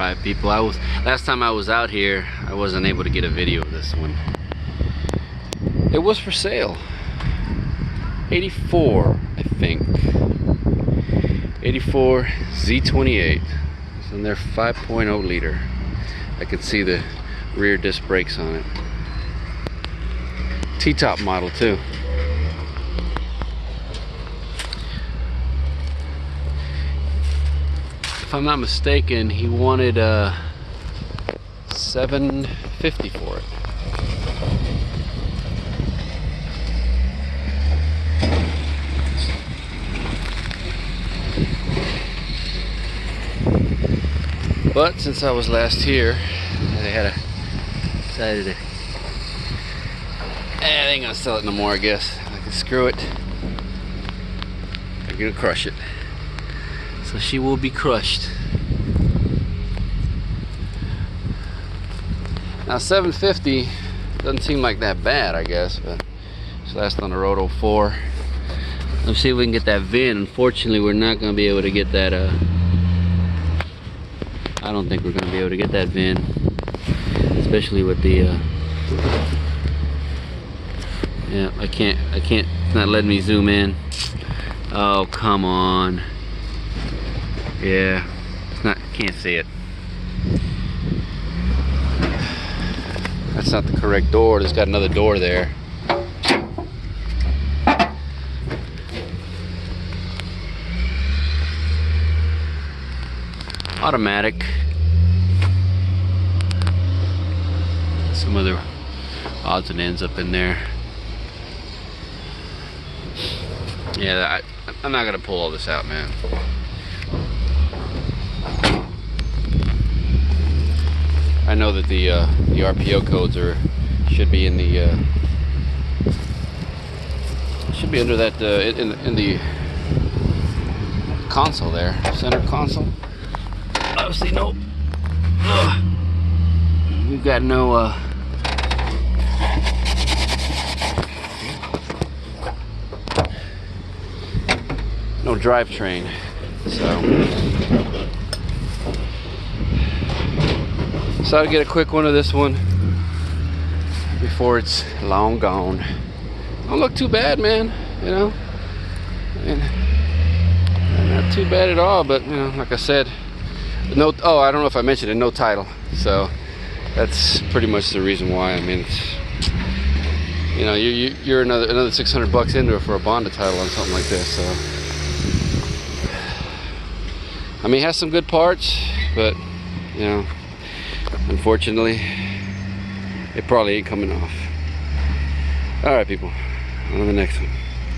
Alright people, last time I was out here, I wasn't able to get a video of this one. It was for sale. 84, I think. 84 Z28. It's in their 5.0 liter. I can see the rear disc brakes on it. T-top model too. If I'm not mistaken, he wanted $750 for it. But since I was last here, they had decided to, they ain't gonna sell it no more, I guess. I can screw it. They're gonna crush it. So she will be crushed. Now $750 doesn't seem like that bad, I guess, but it's last on the road 04. Let's see if we can get that VIN. Unfortunately, we're not gonna be able to get that. I don't think we're gonna be able to get that VIN, especially with the. Yeah, I can't. It's not letting me zoom in. Oh, come on. Yeah, it's not. Can't see it. That's not the correct door. There's got another door there. Automatic. Some other odds and ends up in there. Yeah, I'm not gonna pull all this out, man. I know that the RPO codes should be in the should be under that in the console there, center console. Obviously, nope. We've got no no drivetrain, so I'll get a quick one of this one before it's long gone. Don't look too bad, man. You know, and not too bad at all. But you know, like I said, no. Oh, I don't know if I mentioned it. No title. So that's pretty much the reason why. I mean, it's, you know, you're another $600 into it for a Bonded title on something like this. So I mean, it has some good parts, but you know, unfortunately, it probably ain't coming off. All right, people, on to the next one.